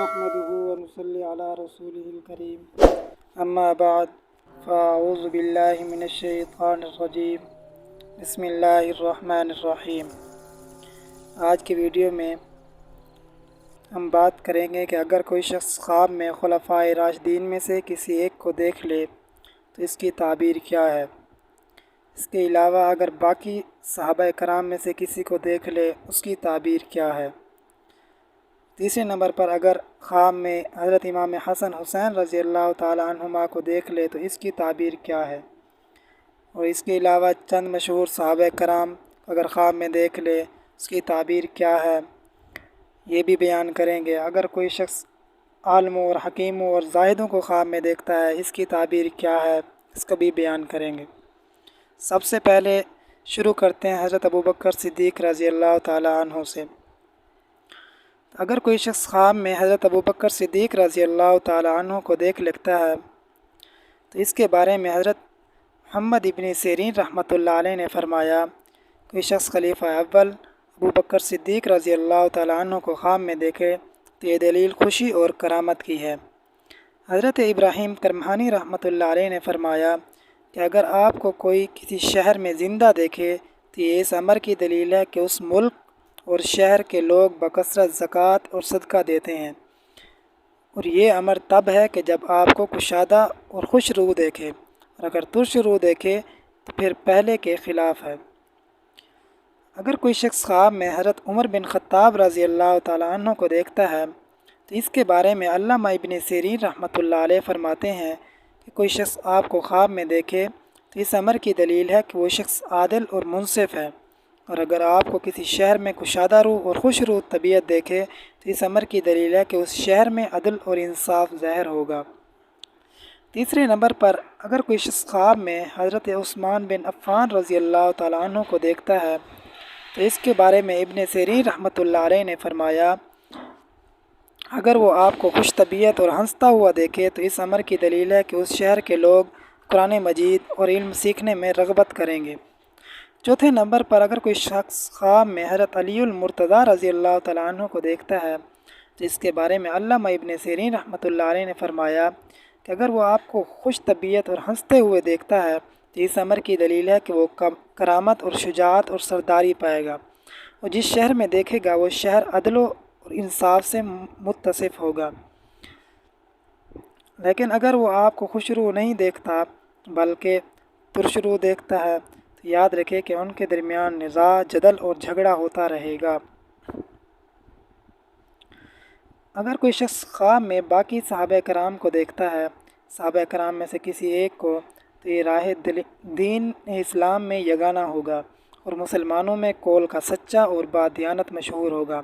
نحمده ونصلي على رسوله الكريم اما بعد فاعوذ باللہ من الشیطان الرجیم بسم اللہ الرحمن الرحیم۔ آج کی ویڈیو میں ہم بات کریں گے کہ اگر کوئی شخص خواب میں خلفائے راشدین میں سے کسی ایک کو دیکھ لے تو اس کی تعبیر کیا ہے۔ اس کے علاوہ اگر باقی صحابہ کرام میں سے کسی کو دیکھ لے اس کی تعبیر کیا ہے۔ تیسرے نمبر پر اگر خواب میں حضرت امام حسن حسین رضی اللہ تعالی عنہما کو دیکھ لے تو اس کی تعبیر کیا ہے۔ اور اس کے علاوہ چند مشہور صحابہ کرام اگر خواب میں دیکھ لے اس کی تعبیر کیا ہے یہ بھی بیان کریں گے۔ اگر کوئی شخص عالموں اور حکیموں اور زاہدوں کو خواب میں دیکھتا ہے اس کی تعبیر کیا ہے اس کا بھی بیان کریں گے۔ سب سے پہلے شروع کرتے ہیں حضرت ابوبکر صدیق رضی اللہ تعالی عنہ سے۔ اگر کوئی شخص خواب میں حضرت ابوبکر صدیق رضی اللہ تعالی عنہ کو دیکھ لیتا ہے تو اس کے بارے میں حضرت محمد ابن سیرین رحمۃ اللہ علیہ نے فرمایا، کوئی شخص خلیفہ اول ابوبکر صدیق رضی اللہ تعالی عنہ کو خواب میں دیکھے تو یہ دلیل خوشی اور کرامت کی ہے۔ حضرت ابراہیم کرمہانی رحمۃ اللہ علیہ نے فرمایا کہ اگر آپ کو کوئی کسی شہر میں زندہ دیکھے تو یہ اس امر کی دلیل ہے کہ اس ملک اور شہر کے لوگ بکثرت زکوٰۃ اور صدقہ دیتے ہیں، اور یہ امر تب ہے کہ جب آپ کو کشادہ اور خوش روح دیکھے، اور اگر ترش روح دیکھے تو پھر پہلے کے خلاف ہے۔ اگر کوئی شخص خواب میں حضرت عمر بن خطاب رضی اللہ تعالی عنہ کو دیکھتا ہے تو اس کے بارے میں علامہ ابن سیرین رحمۃ اللہ علیہ فرماتے ہیں کہ کوئی شخص آپ کو خواب میں دیکھے تو اس امر کی دلیل ہے کہ وہ شخص عادل اور منصف ہے، اور اگر آپ کو کسی شہر میں کشادہ روح اور خوش روح طبیعت دیکھے تو اس امر کی دلیل ہے کہ اس شہر میں عدل اور انصاف ظاہر ہوگا۔ تیسرے نمبر پر اگر کوئی شخص خواب میں حضرت عثمان بن عفان رضی اللہ تعالی عنہ کو دیکھتا ہے تو اس کے بارے میں ابن سیرین رحمۃ اللہ علیہ نے فرمایا، اگر وہ آپ کو خوش طبیعت اور ہنستا ہوا دیکھے تو اس امر کی دلیل ہے کہ اس شہر کے لوگ قرآن مجید اور علم سیکھنے میں رغبت کریں گے۔ چوتھے نمبر پر اگر کوئی شخص خواب میں حضرت علی المرتضیٰ رضی اللہ تعالیٰ عنہ کو دیکھتا ہے تو اس کے بارے میں علامہ ابن سیرین رحمۃ اللہ علیہ نے فرمایا کہ اگر وہ آپ کو خوش طبیعت اور ہنستے ہوئے دیکھتا ہے تو اس امر کی دلیل ہے کہ وہ کرامت اور شجاعت اور سرداری پائے گا، اور جس شہر میں دیکھے گا وہ شہر عدل اور انصاف سے متصف ہوگا۔ لیکن اگر وہ آپ کو خوش روح نہیں دیکھتا بلکہ ترش روح دیکھتا ہے تو یاد رکھے کہ ان کے درمیان نزاع، جدل اور جھگڑا ہوتا رہے گا۔ اگر کوئی شخص خواب میں باقی صحابہ کرام کو دیکھتا ہے، صحابہ کرام میں سے کسی ایک کو، تو یہ راہ دین اسلام میں یگانہ ہوگا اور مسلمانوں میں قول کا سچا اور بادیانت مشہور ہوگا۔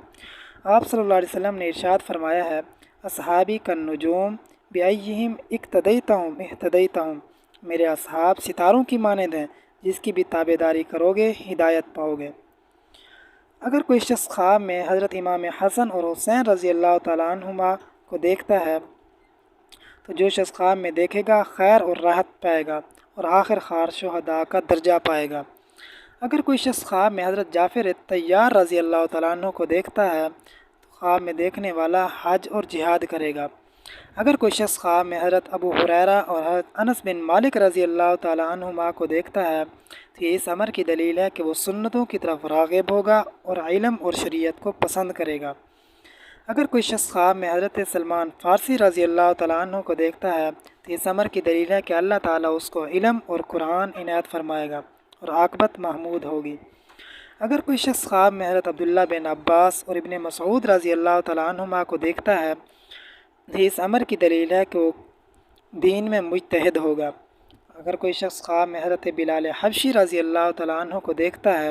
آپ صلی اللہ علیہ وسلم نے ارشاد فرمایا ہے، اصحابی کالنجوم بأیہم اقتدیتہم اہتدیتہم، میرے اصحاب ستاروں کی مانند ہیں، جس کی بھی تابع داری کرو گے ہدایت پاؤ گے۔ اگر کوئی شخص خواب میں حضرت امام حسن اور حسین رضی اللہ تعالیٰ عنہما کو دیکھتا ہے تو جو شخص خواب میں دیکھے گا خیر اور راحت پائے گا اور آخر کار شہداء کا درجہ پائے گا۔ اگر کوئی شخص خواب میں حضرت جعفر طیار رضی اللہ تعالیٰ عنہ کو دیکھتا ہے تو خواب میں دیکھنے والا حج اور جہاد کرے گا۔ اگر کوئی شخص خواب میں حضرت ابو ہریرہ اور حضرت انس بن مالک رضی اللہ تعالیٰ عنہما کو دیکھتا ہے تو یہ اس امر کی دلیل ہے کہ وہ سنتوں کی طرف راغب ہوگا اور علم اور شریعت کو پسند کرے گا۔ اگر کوئی شخص خواب میں حضرت سلمان فارسی رضی اللہ تعالیٰ عنہ کو دیکھتا ہے تو اس امر کی دلیل ہے کہ اللہ تعالیٰ اس کو علم اور قرآن عنایت فرمائے گا اور عاقبت محمود ہوگی۔ اگر کوئی شخص خواب میں حضرت عبداللہ بن عباس اور ابن مسعود رضی اللہ تعالیٰ عنہما کو دیکھتا ہے تو اس امر کی دلیل ہے کہ وہ دین میں مجتہد ہوگا۔ اگر کوئی شخص خواب میں حضرت بلال حبشی رضی اللہ تعالیٰ عنہ کو دیکھتا ہے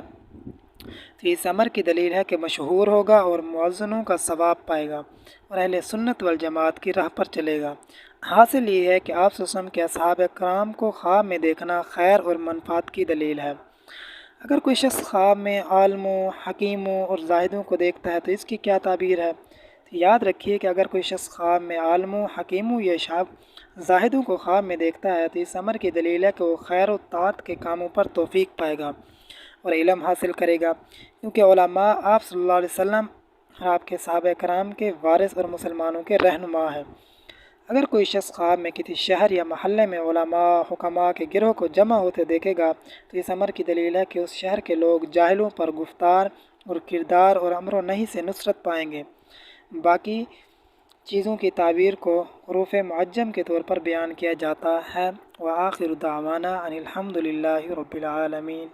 تو اس امر کی دلیل ہے کہ مشہور ہوگا اور مؤذنوں کا ثواب پائے گا اور اہل سنت والجماعت کی راہ پر چلے گا۔ حاصل یہ ہے کہ آپ صلی اللہ علیہ وسلم کے اصحاب کرام کو خواب میں دیکھنا خیر اور منفعت کی دلیل ہے۔ اگر کوئی شخص خواب میں عالموں، حکیموں اور زاہدوں کو دیکھتا ہے تو اس کی کیا تعبیر ہے؟ تو یاد رکھیے کہ اگر کوئی شخص خواب میں عالموں، حکیموں یا زاہدوں کو خواب میں دیکھتا ہے تو اس امر کی دلیل ہے کہ وہ خیر و طاعت کے کاموں پر توفیق پائے گا اور علم حاصل کرے گا، کیونکہ علماء آپ صلی اللہ علیہ وسلم اور آپ کے صحابہ کرام کے وارث اور مسلمانوں کے رہنما ہے۔ اگر کوئی شخص خواب میں کسی شہر یا محلے میں علماء حکماء کے گروہ کو جمع ہوتے دیکھے گا تو اس امر کی دلیل ہے کہ اس شہر کے لوگ جاہلوں پر گفتار اور کردار اور امر و نہی سے نصرت پائیں گے۔ باقی چیزوں کی تعبیر کو حروف معجم کے طور پر بیان کیا جاتا ہے۔ وآخر دعوانا ان الحمد للہ رب العالمین۔